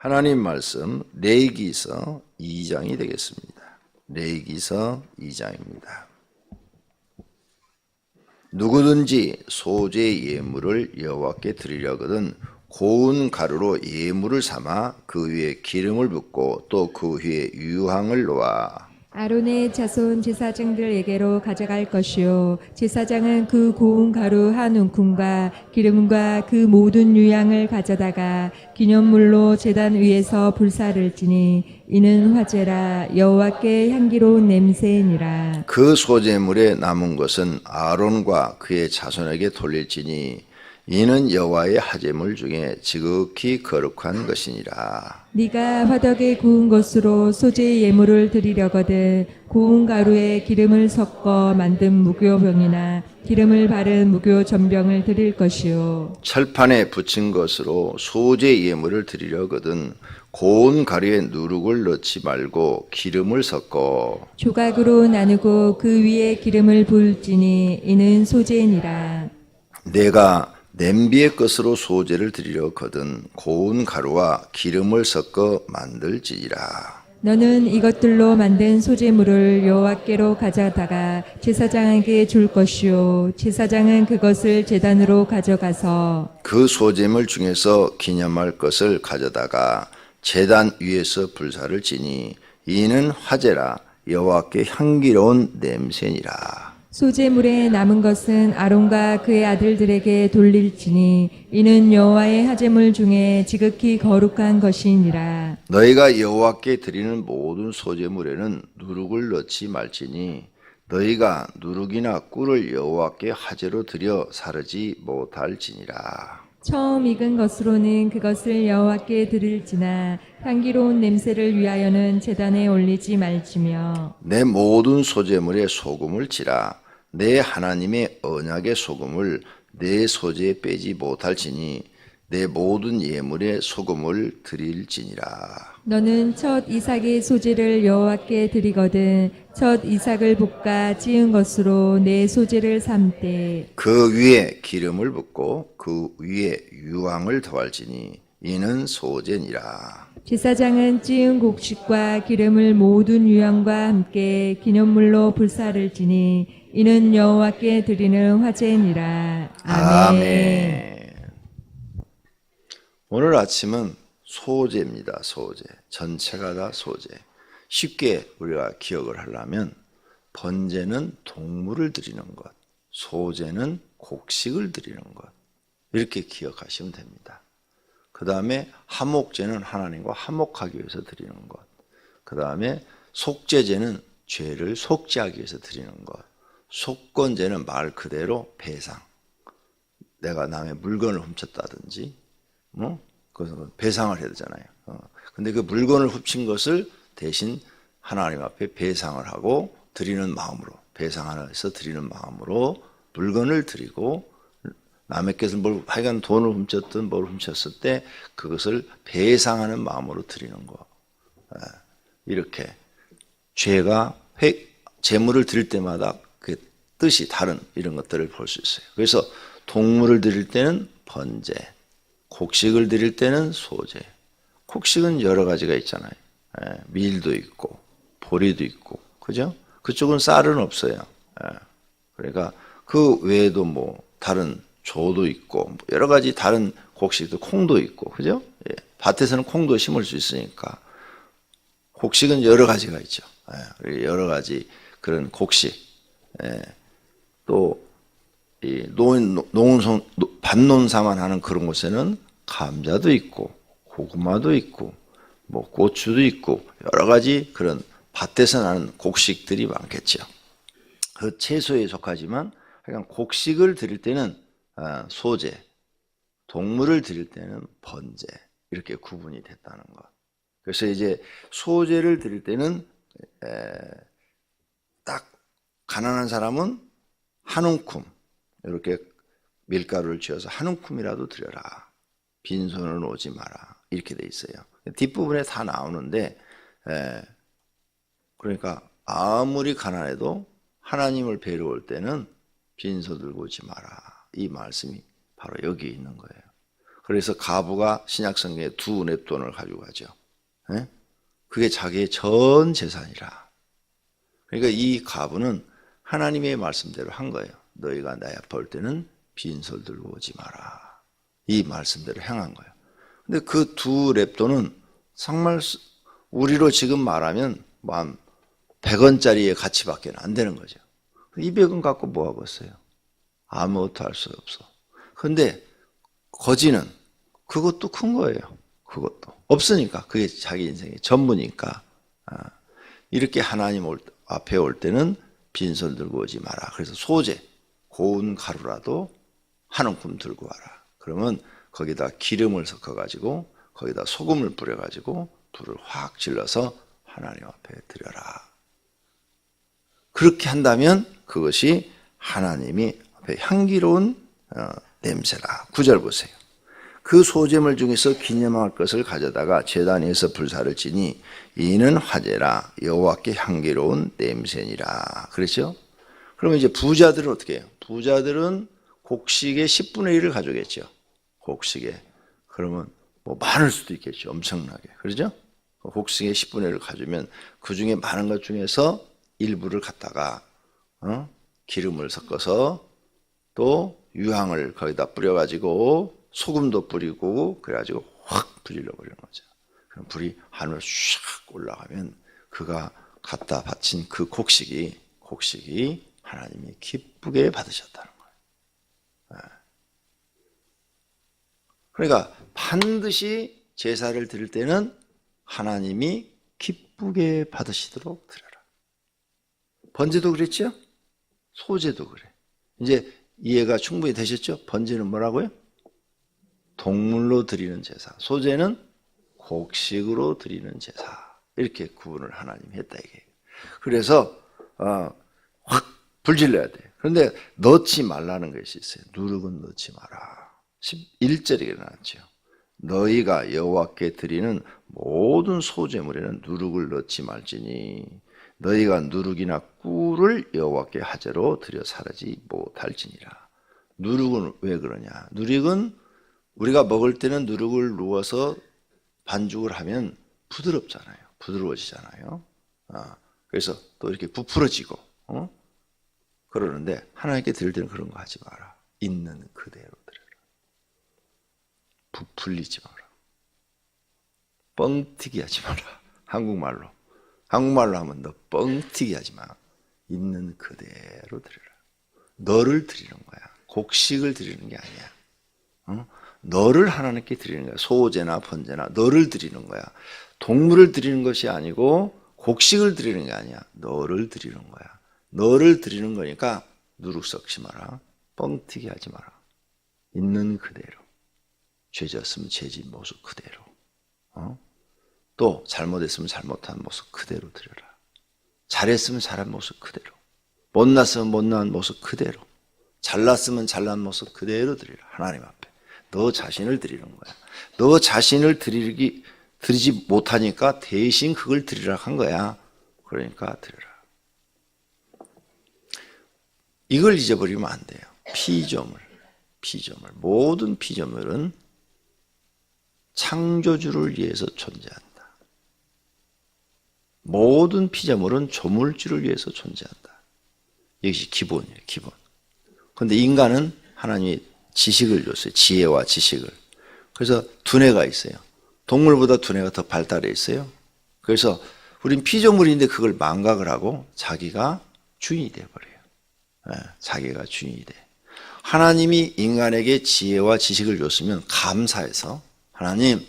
하나님 말씀 레위기서 2장이 되겠습니다. 레위기서 2장입니다. 누구든지 소재 예물을 여호와께 드리려거든 고운 가루로 예물을 삼아 그 위에 기름을 붓고 또 그 위에 유황을 놓아 아론의 자손 제사장들에게로 가져갈 것이요 제사장은 그 고운 가루 한 움큼과 기름과 그 모든 유향을 가져다가 기념물로 제단 위에서 불사를 지니 이는 화제라 여호와께 향기로운 냄새니라. 그 소재물에 남은 것은 아론과 그의 자손에게 돌릴지니 이는 여호와의 하제물 중에 지극히 거룩한 것이니라. 네가 화덕에 구운 것으로 소재 예물을 드리려거든 고운 가루에 기름을 섞어 만든 무교병이나 기름을 바른 무교 전병을 드릴 것이요 철판에 붙인 것으로 소재 예물을 드리려거든 고운 가루에 누룩을 넣지 말고 기름을 섞어 조각으로 나누고 그 위에 기름을 부을지니 이는 소재니라. 내가 냄비의 것으로 소재를 드리려거든 고운 가루와 기름을 섞어 만들지니라. 너는 이것들로 만든 소재물을 여호와께로 가져다가 제사장에게 줄 것이요 제사장은 그것을 제단으로 가져가서 그 소재물 중에서 기념할 것을 가져다가 제단 위에서 불사를 지니 이는 화제라 여호와께 향기로운 냄새니라. 소재물에 남은 것은 아론과 그의 아들들에게 돌릴지니 이는 여호와의 하제물 중에 지극히 거룩한 것이니라. 너희가 여호와께 드리는 모든 소재물에는 누룩을 넣지 말지니 너희가 누룩이나 꿀을 여호와께 화제로 드려 사르지 못할지니라. 처음 익은 것으로는 그것을 여호와께 드릴지나 향기로운 냄새를 위하여는 제단에 올리지 말지며 내 모든 소재물에 소금을 치라. 내 하나님의 언약의 소금을 내 소재에 빼지 못할지니 내 모든 예물에 소금을 드릴지니라. 너는 첫 이삭의 소재를 여호와께 드리거든 첫 이삭을 볶아 찌은 것으로 내 소재를 삼되 그 위에 기름을 붓고 그 위에 유황을 더할지니 이는 소재니라. 제사장은 찌은 곡식과 기름을 모든 유향과 함께 기념물로 불사를 지니 이는 여호와께 드리는 화제니라. 아멘. 오늘 아침은 소재입니다. 소재. 전체가 다 소재. 쉽게 우리가 기억을 하려면 번제는 동물을 드리는 것, 소재는 곡식을 드리는 것, 이렇게 기억하시면 됩니다. 그 다음에 화목제는 하나님과 화목하기 위해서 드리는 것, 그 다음에 속죄제는 죄를 속죄하기 위해서 드리는 것, 속건제는 말 그대로 배상. 내가 남의 물건을 훔쳤다든지, 그것은 배상을 해야 되잖아요. 근데 그 물건을 훔친 것을 대신 하나님 앞에 배상을 하고 드리는 마음으로, 배상하면서 드리는 마음으로 물건을 드리고, 남에게서 하여간 돈을 훔쳤든 뭘 훔쳤을 때 그것을 배상하는 마음으로 드리는 거. 이렇게 죄가 재물을 드릴 때마다 그 뜻이 다른 이런 것들을 볼 수 있어요. 그래서 동물을 드릴 때는 번제, 곡식을 드릴 때는 소제. 곡식은 여러 가지가 있잖아요. 밀도 있고 보리도 있고, 그죠? 그쪽은 쌀은 없어요. 그러니까 그 외에도 뭐 다른 조도 있고 여러 가지 다른 곡식도, 콩도 있고, 그죠? 밭에서는 콩도 심을 수 있으니까 곡식은 여러 가지가 있죠. 여러 가지 그런 곡식. 또 이 밭농사만 하는 그런 곳에는 감자도 있고 고구마도 있고 뭐 고추도 있고 여러 가지 그런 밭에서 나는 곡식들이 많겠죠. 그 채소에 속하지만 그냥 곡식을 드릴 때는 소재, 동물을 드릴 때는 번제, 이렇게 구분이 됐다는 것. 그래서 이제 소재를 드릴 때는 딱 가난한 사람은 한 움큼 이렇게 밀가루를 쥐어서 한 움큼이라도 드려라. 빈손으로 오지 마라. 이렇게 돼 있어요. 뒷부분에 다 나오는데, 그러니까 아무리 가난해도 하나님을 뵈러 올 때는 빈손 들고 오지 마라. 이 말씀이 바로 여기 있는 거예요. 그래서 가부가 신약성경에 두 랩돈을 가지고 가죠. 예? 그게 자기의 전 재산이라. 그러니까 이 가부는 하나님의 말씀대로 한 거예요. 너희가 내 앞에 올 때는 빈솔 들고 오지 마라. 이 말씀대로 행한 거예요. 근데 그 두 랩돈은 정말 우리로 지금 말하면 한 100원짜리의 가치밖에 안 되는 거죠. 200원 갖고 뭐 하고 있어요? 아무것도 할 수 없어. 그런데 거지는 그것도 큰 거예요. 그것도 없으니까 그게 자기 인생의 전부니까. 이렇게 하나님 앞에 올 때는 빈손 들고 오지 마라. 그래서 소재, 고운 가루라도 한 움큼 들고 와라. 그러면 거기다 기름을 섞어가지고 거기다 소금을 뿌려가지고 불을 확 질러서 하나님 앞에 드려라. 그렇게 한다면 그것이 하나님이 앞에 향기로운 냄새라. 9절 보세요. 그 소재물 중에서 기념할 것을 가져다가 제단 위에서 불사를 지니 이는 화제라 여호와께 향기로운 냄새니라. 그렇죠? 그러면 이제 부자들은 어떻게 해요? 부자들은 곡식의 10분의 1을 가져오겠죠. 곡식에. 그러면 뭐 많을 수도 있겠죠. 엄청나게. 그렇죠? 곡식의 10분의 1을 가져오면 그 중에 많은 것 중에서 일부를 갖다가 기름을 섞어서 또 유향을 거기다 뿌려가지고 소금도 뿌리고 그래가지고 확 불질러 버리는 거죠. 그럼 불이 하늘로 샥 올라가면 그가 갖다 바친 그 곡식이 하나님이 기쁘게 받으셨다는 거예요. 그러니까 반드시 제사를 드릴 때는 하나님이 기쁘게 받으시도록 드려라. 번제도 그랬죠? 소제도 그래. 이제 이해가 충분히 되셨죠? 번제는 뭐라고요? 동물로 드리는 제사. 소제는 곡식으로 드리는 제사. 이렇게 구분을 하나님이 했다 이게. 그래서 확 불질러야 돼. 그런데 넣지 말라는 것이 있어요. 누룩은 넣지 마라. 11절에 일어났죠. 너희가 여호와께 드리는 모든 소제물에는 누룩을 넣지 말지니 너희가 누룩이나 꿀을 여호와께 화제로 드려 사르지 못할지니라. 누룩은 왜 그러냐? 누룩은 우리가 먹을 때는 누룩을 누워서 반죽을 하면 부드럽잖아요. 부드러워지잖아요. 그래서 또 이렇게 부풀어지고 그러는데 하나님께 드릴 때는 그런 거 하지 마라. 있는 그대로 드려라. 부풀리지 마라. 뻥튀기 하지 마라. 한국말로 하면 너 뻥튀기 하지 마. 있는 그대로 드려라. 너를 드리는 거야. 곡식을 드리는 게 아니야. 너를 하나님께 드리는 거야. 소제나 번제나 너를 드리는 거야. 동물을 드리는 것이 아니고 곡식을 드리는 게 아니야. 너를 드리는 거야. 너를 드리는 거니까 누룩 섞지 마라. 뻥튀기 하지 마라. 있는 그대로. 죄졌으면 죄진 모습 그대로. 또 잘못했으면 잘못한 모습 그대로 드려라. 잘했으면 잘한 모습 그대로. 못났으면 못난 모습 그대로. 잘났으면 잘난 모습 그대로 드리라. 하나님 앞에. 너 자신을 드리는 거야. 너 자신을 드리지 못하니까 대신 그걸 드리라 한 거야. 그러니까 드려라. 이걸 잊어버리면 안 돼요. 피조물. 모든 피조물은 창조주를 위해서 존재한다. 모든 피조물은 조물주를 위해서 존재한다. 이것이 기본이에요. 기본. 그런데 인간은 하나님이 지식을 줬어요. 지혜와 지식을. 그래서 두뇌가 있어요. 동물보다 두뇌가 더 발달해 있어요. 그래서 우린 피조물인데 그걸 망각을 하고 자기가 주인이 돼버려요. 자기가 주인이 돼. 하나님이 인간에게 지혜와 지식을 줬으면 감사해서 하나님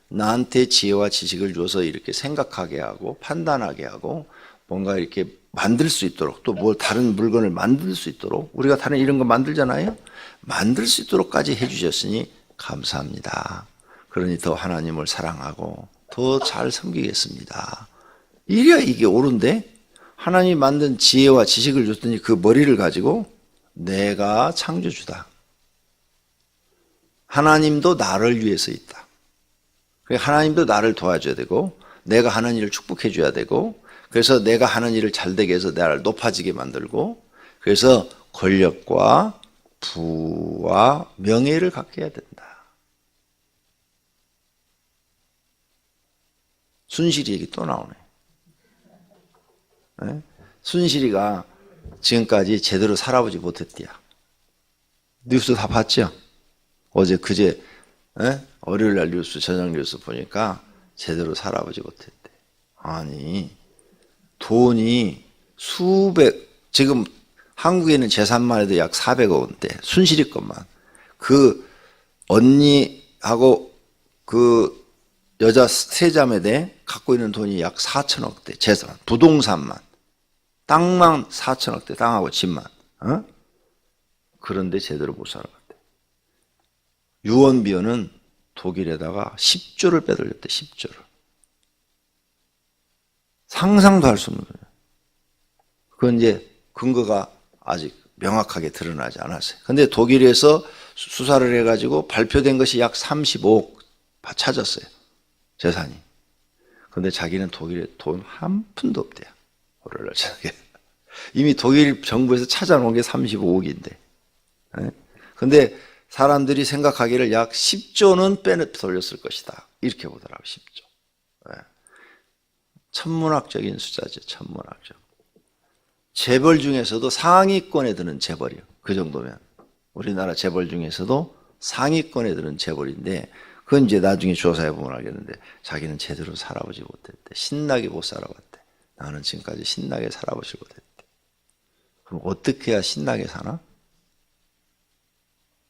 나한테 지혜와 지식을 줘서 이렇게 생각하게 하고 판단하게 하고 뭔가 이렇게 만들 수 있도록 또 뭘 다른 물건을 만들 수 있도록 우리가 다른 이런 거 만들잖아요. 만들 수 있도록까지 해주셨으니 감사합니다. 그러니 더 하나님을 사랑하고 더 잘 섬기겠습니다. 이래야 이게 옳은데 하나님이 만든 지혜와 지식을 줬더니 그 머리를 가지고 내가 창조주다. 하나님도 나를 위해서 있다. 하나님도 나를 도와줘야 되고 내가 하는 일을 축복해 줘야 되고 그래서 내가 하는 일을 잘 되게 해서 나를 높아지게 만들고 그래서 권력과 부와 명예를 갖게 해야 된다. 순실이 얘기 또 나오네. 네? 순실이가 지금까지 제대로 살아보지 못했대요. 뉴스 다 봤죠? 어제 그제 월요일 날 뉴스 저녁 뉴스 보니까 제대로 살아보지 못했대. 아니 돈이 지금 한국에 있는 재산만 해도 약 400억 원대 순실이 것만. 그 언니하고 그 여자 세 자매대 갖고 있는 돈이 약 4천억대 재산, 부동산만, 땅만 4천억대, 땅하고 집만. 그런데 제대로 못 살아갔대. 유언비어는 독일에다가 10조를 빼돌렸대. 10조를. 상상도 할 수 없는 거예요. 그건 이제 근거가 아직 명확하게 드러나지 않았어요. 근데 독일에서 수사를 해가지고 발표된 것이 약 35억 찾았어요. 재산이. 근데 자기는 독일에 돈 한 푼도 없대요. 월요일날 저녁에. 이미 독일 정부에서 찾아놓은 게 35억인데. 근데 사람들이 생각하기를 약 10조는 빼돌렸을 것이다. 이렇게 보더라고요. 10조. 천문학적인 숫자죠. 천문학적. 재벌 중에서도 상위권에 드는 재벌이요. 그 정도면. 우리나라 재벌 중에서도 상위권에 드는 재벌인데 그건 이제 나중에 조사해 보면 알겠는데 자기는 제대로 살아보지 못했대. 신나게 못 살아봤대. 나는 지금까지 신나게 살아보지 못했대. 그럼 어떻게 해야 신나게 사나?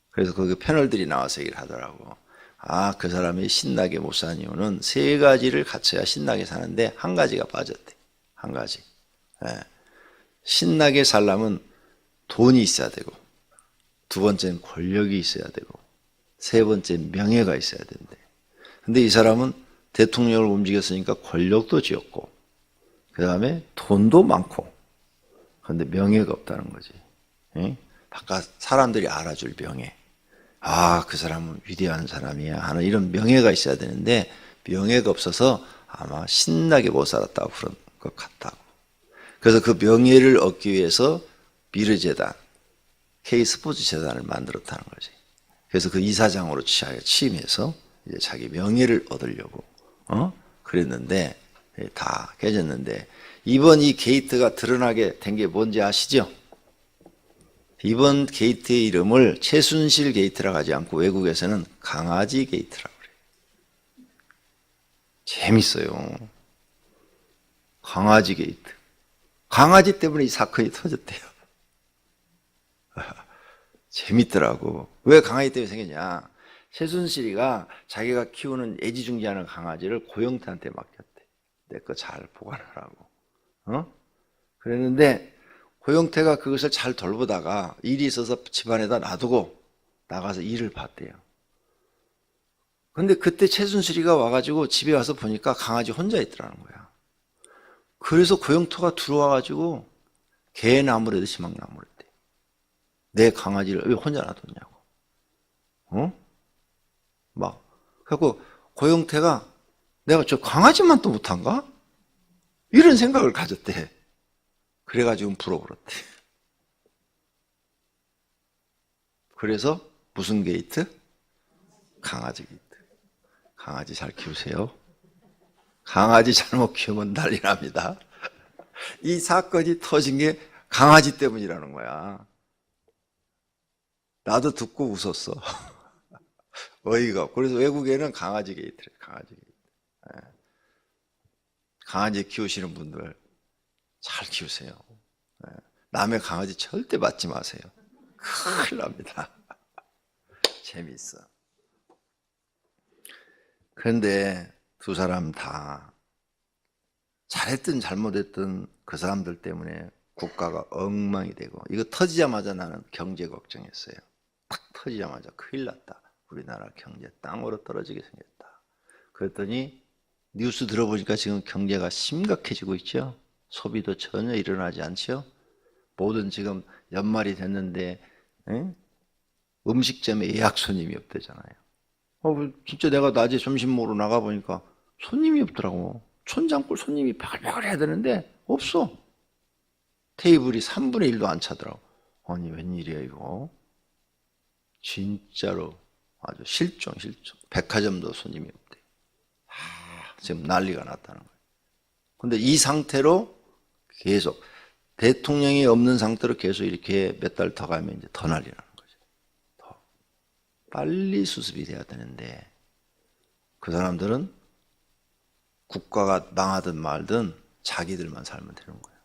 그래서 거기 패널들이 나와서 얘기를 하더라고. 아, 그 사람이 신나게 못 사는 이유는 세 가지를 갖춰야 신나게 사는데 한 가지가 빠졌대. 한 가지. 신나게 살려면 돈이 있어야 되고, 두 번째는 권력이 있어야 되고, 세 번째는 명예가 있어야 된대. 근데 이 사람은 대통령을 움직였으니까 권력도 쥐었고, 그 다음에 돈도 많고, 그런데 명예가 없다는 거지. 바깥 사람들이 알아줄 명예. 아, 그 사람은 위대한 사람이야 하는 이런 명예가 있어야 되는데 명예가 없어서 아마 신나게 못 살았다고 그런 것 같다고. 그래서 그 명예를 얻기 위해서 미르재단, K스포츠 재단을 만들었다는 거지. 그래서 그 이사장으로 취임해서 이제 자기 명예를 얻으려고 그랬는데 다 깨졌는데 이번 이 게이트가 드러나게 된 게 뭔지 아시죠? 이번 게이트의 이름을 최순실 게이트라고 하지 않고 외국에서는 강아지 게이트라고 그래요. 재밌어요. 강아지 게이트. 강아지 때문에 이 사건이 터졌대요. 재밌더라고. 왜 강아지 때문에 생겼냐? 최순실이가 자기가 키우는 애지중지하는 강아지를 고영태한테 맡겼대. 내 거 잘 보관하라고. 그랬는데 고영태가 그것을 잘 돌보다가 일이 있어서 집안에다 놔두고 나가서 일을 봤대요. 근데 그때 최순실이가 와가지고 집에 와서 보니까 강아지 혼자 있더라는 거야. 그래서 고영태가 들어와가지고 개 나무래듯이 막 나무랬대. 내 강아지를 왜 혼자 놔뒀냐고. 막. 그래갖고 고영태가 내가 저 강아지만 또 못한가? 이런 생각을 가졌대. 그래가지고 불어버렸대. 그래서 무슨 게이트? 강아지 게이트. 강아지 잘 키우세요. 강아지 잘못 키우면 난리 납니다. 이 사건이 터진 게 강아지 때문이라는 거야. 나도 듣고 웃었어. 어이가 없고. 그래서 외국에는 강아지 게이트래. 강아지 게이트. 강아지 키우시는 분들 잘 키우세요. 남의 강아지 절대 맞지 마세요. 큰일 납니다. 재미있어. 그런데 두 사람 다 잘했든 잘못했든 그 사람들 때문에 국가가 엉망이 되고 이거 터지자마자 나는 경제 걱정했어요. 딱 터지자마자 큰일 났다. 우리나라 경제 땅으로 떨어지게 생겼다. 그랬더니 뉴스 들어보니까 지금 경제가 심각해지고 있죠. 소비도 전혀 일어나지 않죠. 모든 지금 연말이 됐는데 음식점에 예약 손님이 없대잖아요. 진짜 내가 낮에 점심 먹으러 나가보니까 손님이 없더라고. 촌장골 손님이 바글바글 해야 되는데 없어. 테이블이 3분의 1도 안 차더라고. 아니 웬일이야 이거. 진짜로 아주 실종. 백화점도 손님이 없대. 지금 난리가 났다는 거예요. 근데 이 상태로 계속 대통령이 없는 상태로 계속 이렇게 몇 달 더 가면 이제 더 난리 나는 거죠. 더 빨리 수습이 돼야 되는데 그 사람들은 국가가 망하든 말든 자기들만 살면 되는 거예요.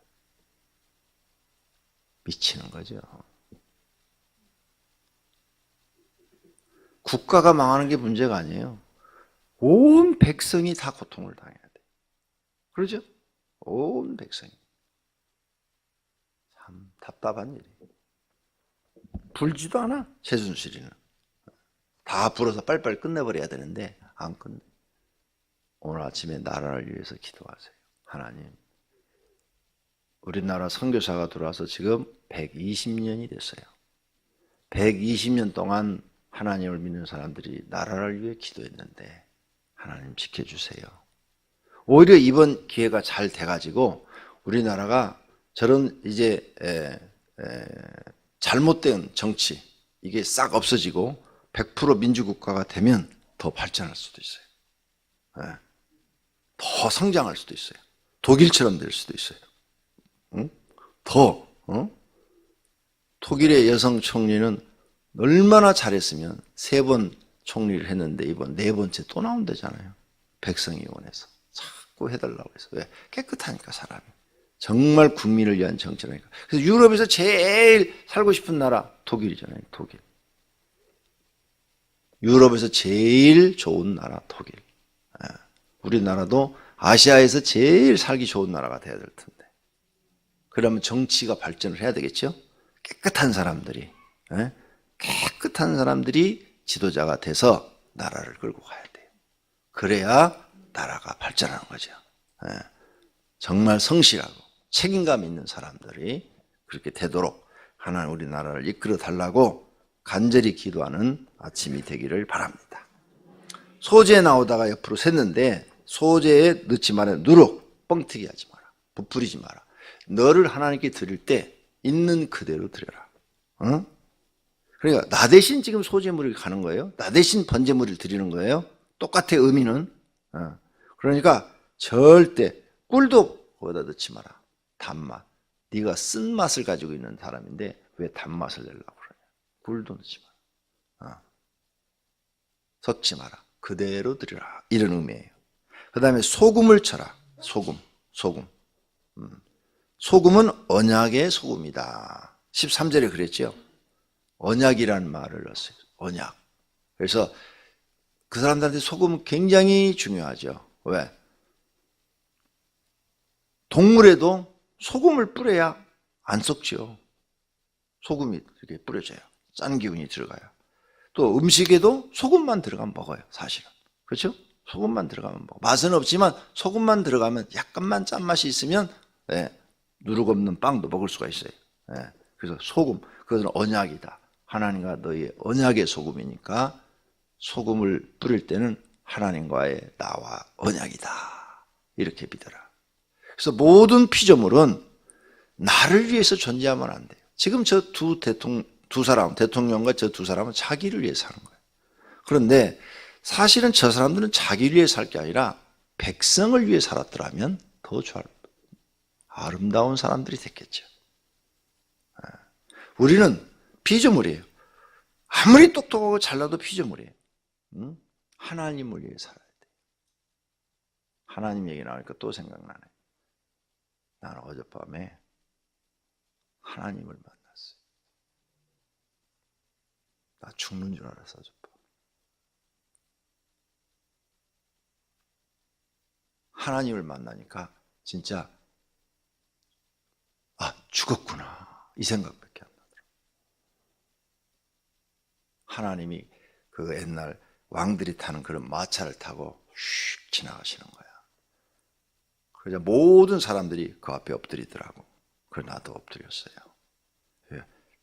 미치는 거죠. 국가가 망하는 게 문제가 아니에요. 온 백성이 다 고통을 당해야 돼요. 그러죠? 온 백성이. 참 답답한 일이에요. 불지도 않아, 최순실이는. 다 불어서 빨리빨리 끝내버려야 되는데 안 끝내. 오늘 아침에 나라를 위해서 기도하세요. 하나님, 우리나라 선교사가 들어와서 지금 120년이 됐어요. 120년 동안 하나님을 믿는 사람들이 나라를 위해 기도했는데 하나님 지켜주세요. 오히려 이번 기회가 잘 돼가지고 우리나라가 저런 이제 잘못된 정치 이게 싹 없어지고 100% 민주국가가 되면 더 발전할 수도 있어요. 더 성장할 수도 있어요. 독일처럼 될 수도 있어요. 응? 독일의 여성 총리는 얼마나 잘했으면 3번 총리를 했는데 이번 4번째 또 나온다잖아요. 백성위원회에서 자꾸 해달라고 해서. 왜? 깨끗하니까 사람이. 정말 국민을 위한 정치라니까. 그래서 유럽에서 제일 살고 싶은 나라 독일이잖아요. 독일. 유럽에서 제일 좋은 나라 독일. 우리나라도 아시아에서 제일 살기 좋은 나라가 돼야 될 텐데. 그러면 정치가 발전을 해야 되겠죠? 깨끗한 사람들이 지도자가 돼서 나라를 끌고 가야 돼요. 그래야 나라가 발전하는 거죠. 정말 성실하고 책임감 있는 사람들이 그렇게 되도록 하나님 우리나라를 이끌어 달라고 간절히 기도하는 아침이 되기를 바랍니다. 소재 나오다가 옆으로 샜는데 소재에 넣지 마라. 누룩, 뻥튀기 하지 마라. 부풀리지 마라. 너를 하나님께 드릴 때 있는 그대로 드려라. 그러니까 나 대신 지금 소재물을 가는 거예요. 나 대신 번제물을 드리는 거예요. 똑같아 의미는. 그러니까 절대 꿀도 거기다 넣지 마라. 단맛. 네가 쓴맛을 가지고 있는 사람인데 왜 단맛을 내려고 그러냐. 꿀도 넣지 마라. 섞지 마라. 그대로 드리라. 이런 의미예요. 그 다음에 소금을 쳐라. 소금. 소금은 언약의 소금이다. 13절에 그랬죠. 언약이라는 말을 넣었어요. 언약. 그래서 그 사람들한테 소금은 굉장히 중요하죠. 왜? 동물에도 소금을 뿌려야 안 썩죠. 소금이 이렇게 뿌려져요. 짠 기운이 들어가요. 또 음식에도 소금만 들어가면 먹어요. 사실은. 그렇죠? 소금만 들어가면 먹어. 맛은 없지만 소금만 들어가면 약간만 짠맛이 있으면 누룩 없는 빵도 먹을 수가 있어요. 그래서 소금, 그것은 언약이다. 하나님과 너희의 언약의 소금이니까 소금을 뿌릴 때는 하나님과의 나와 언약이다. 이렇게 믿어라. 그래서 모든 피조물은 나를 위해서 존재하면 안 돼요. 지금 저 두 사람, 대통령과 저 두 사람은 자기를 위해 사는 거예요. 그런데 사실은 저 사람들은 자기를 위해 살 게 아니라 백성을 위해 살았더라면 더 아름다운 사람들이 됐겠죠. 우리는 피조물이에요. 아무리 똑똑하고 잘나도 피조물이에요. 하나님을 위해 살아야 돼요. 하나님 얘기 나오니까 또 생각나네. 나는 어젯밤에 하나님을 만났어요. 나 죽는 줄 알았어, 어젯밤. 하나님을 만나니까 진짜 죽었구나 이 생각밖에 안 나더라고요. 하나님이 그 옛날 왕들이 타는 그런 마차를 타고 슉 지나가시는 거야. 그래서 모든 사람들이 그 앞에 엎드리더라고. 그래서 나도 엎드렸어요.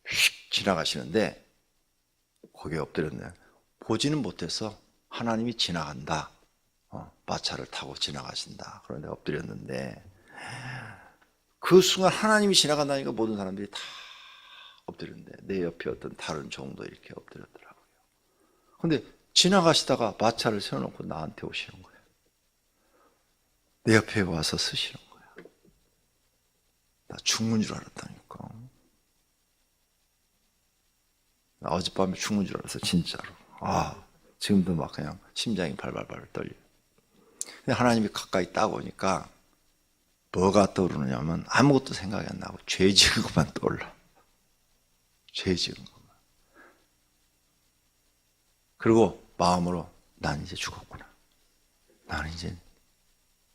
휙 지나가시는데 거기에 엎드렸네. 보지는 못해서 하나님이 지나간다. 마차를 타고 지나가신다. 그런데 엎드렸는데 그 순간 하나님이 지나간다니까 모든 사람들이 다 엎드렸는데 내 옆에 어떤 다른 종도 이렇게 엎드렸더라고요. 근데 지나가시다가 마차를 세워놓고 나한테 오시는 거예요. 내 옆에 와서 쓰시는 거야. 나 죽는 줄 알았다니까. 나 어젯밤에 죽는 줄 알았어, 진짜로. 지금도 막 그냥 심장이 발발발 떨려. 근데 하나님이 가까이 딱 오니까 뭐가 떠오르냐면 아무것도 생각이 안 나고 죄 지은 것만 떠올라. 죄 지은 것만. 그리고 마음으로 난 이제 죽었구나. 난 이제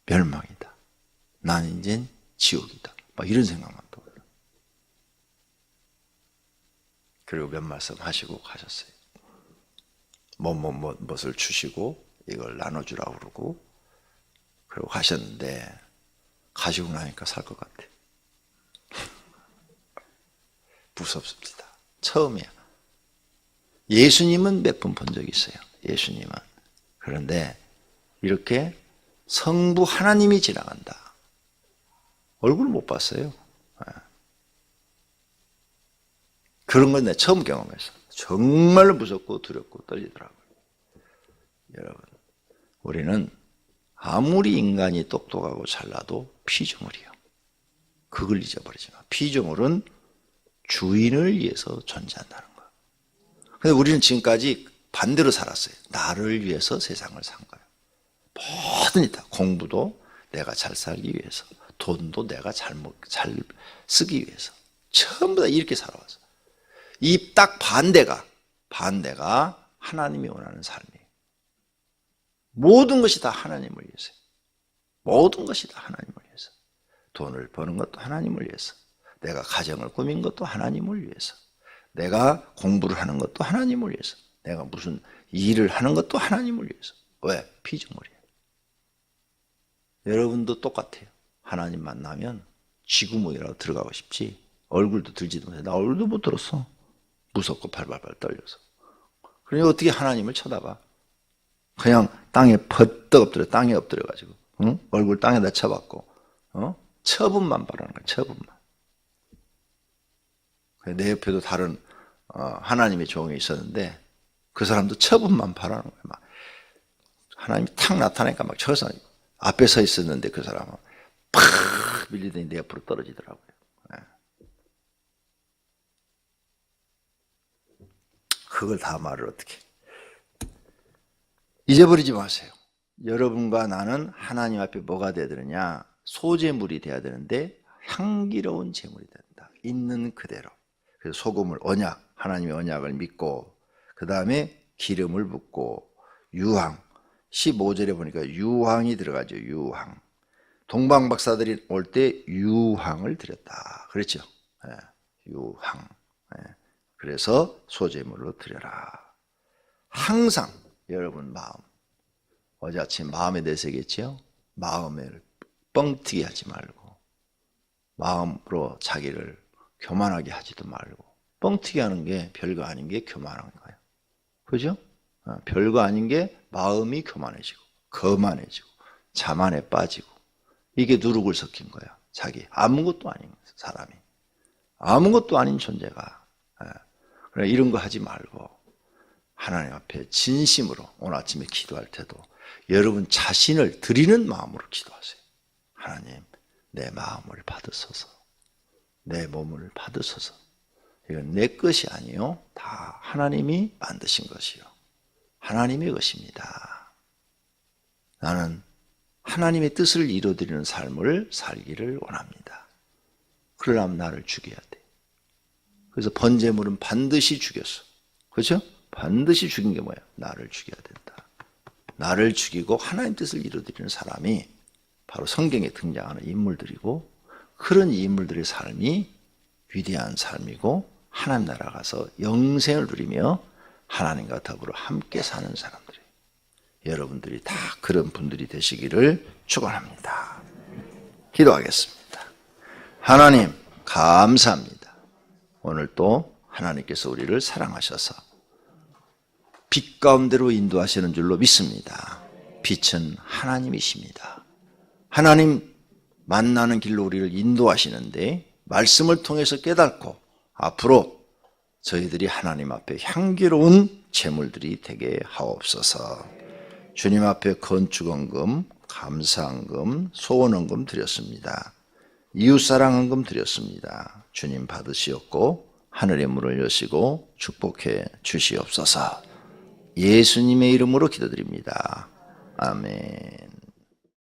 멸망이다. 난 이제 지옥이다. 막 이런 생각만 떠올라. 그리고 몇 말씀 하시고 가셨어요. 무엇을 주시고 이걸 나눠주라고 그러고 그리고 가셨는데 가시고 나니까 살 것 같아. 무섭습니다. 처음이야. 예수님은 몇 번 본 적이 있어요. 예수님은. 그런데 이렇게 성부 하나님이 지나간다. 얼굴 못 봤어요. 그런 건 내가 처음 경험했어. 정말로 무섭고 두렵고 떨리더라고요. 여러분, 우리는 아무리 인간이 똑똑하고 잘나도 피조물이요. 그걸 잊어버리지 마. 피조물은 주인을 위해서 존재한다는 거야. 근데 우리는 지금까지 반대로 살았어요. 나를 위해서 세상을 산 거예요. 모든 일 다. 공부도 내가 잘 살기 위해서, 돈도 내가 잘 쓰기 위해서. 전부 다 이렇게 살아왔어. 이 딱 반대가 하나님이 원하는 삶이에요. 모든 것이 다 하나님을 위해서요. 모든 것이 다 하나님을 위해서. 돈을 버는 것도 하나님을 위해서. 내가 가정을 꾸민 것도 하나님을 위해서. 내가 공부를 하는 것도 하나님을 위해서. 내가 무슨 일을 하는 것도 하나님을 위해서. 왜? 피조물이에요. 여러분도 똑같아요. 하나님 만나면 쥐구멍이라도 들어가고 싶지 얼굴도 들지도 못해. 나 얼굴도 못 들었어. 무섭고 발발발 떨려서. 그러니 어떻게 하나님을 쳐다봐? 그냥 땅에 퍼뜩 엎드려, 땅에 엎드려가지고, 응? 얼굴 땅에다 쳐박고, 처분만 바라는 거야, 처분만. 내 옆에도 다른, 하나님의 종이 있었는데, 그 사람도 처분만 바라는 거야. 막. 하나님이 탁 나타나니까 막 쳐서 앞에 서 있었는데 그 사람은 팍 밀리더니 내 옆으로 떨어지더라고요. 그걸 다 말을 어떻게. 잊어버리지 마세요. 여러분과 나는 하나님 앞에 뭐가 되어야 되느냐? 소재물이 되어야 되는데 향기로운 제물이 된다. 있는 그대로. 그래서 소금을 언약, 하나님의 언약을 믿고 그 다음에 기름을 붓고 유황. 15절에 보니까 유황이 들어가죠. 유황. 동방 박사들이 올 때 유황을 드렸다. 그랬죠. 유황. 그래서 소재물로 드려라. 항상 여러분 마음. 어제 아침 마음에 대해서 얘기했죠. 마음을 뻥튀기 하지 말고 마음으로 자기를 교만하게 하지도 말고 뻥튀기 하는 게 별거 아닌 게 교만한 거예요. 그죠? 별거 아닌 게 마음이 교만해지고 거만해지고 자만에 빠지고 이게 누룩을 섞인 거야. 자기 아무것도 아닌 사람이 아무것도 아닌 존재가 그래 이런 거 하지 말고 하나님 앞에 진심으로 오늘 아침에 기도할 때도 여러분 자신을 드리는 마음으로 기도하세요. 하나님 내 마음을 받으소서 내 몸을 받으소서 이건 내 것이 아니요 다 하나님이 만드신 것이요 하나님의 것입니다. 나는 하나님의 뜻을 이루어드리는 삶을 살기를 원합니다. 그러려면 나를 죽여야 돼. 그래서 번제물은 반드시 죽였어. 그렇죠? 반드시 죽인 게 뭐야? 나를 죽여야 된다. 나를 죽이고 하나님 뜻을 이루어드리는 사람이 바로 성경에 등장하는 인물들이고 그런 인물들의 삶이 위대한 삶이고 하나님 나라 가서 영생을 누리며 하나님과 더불어 함께 사는 사람들이에요. 여러분들이 다 그런 분들이 되시기를 축원합니다. 기도하겠습니다. 하나님 감사합니다. 오늘 또 하나님께서 우리를 사랑하셔서 빛 가운데로 인도하시는 줄로 믿습니다. 빛은 하나님이십니다. 하나님 만나는 길로 우리를 인도하시는데 말씀을 통해서 깨닫고 앞으로 저희들이 하나님 앞에 향기로운 제물들이 되게 하옵소서. 주님 앞에 건축원금 감사헌금, 소원헌금 드렸습니다. 이웃사랑헌금 드렸습니다. 주님 받으시옵고 하늘의 문을 여시고 축복해 주시옵소서. 예수님의 이름으로 기도드립니다. 아멘.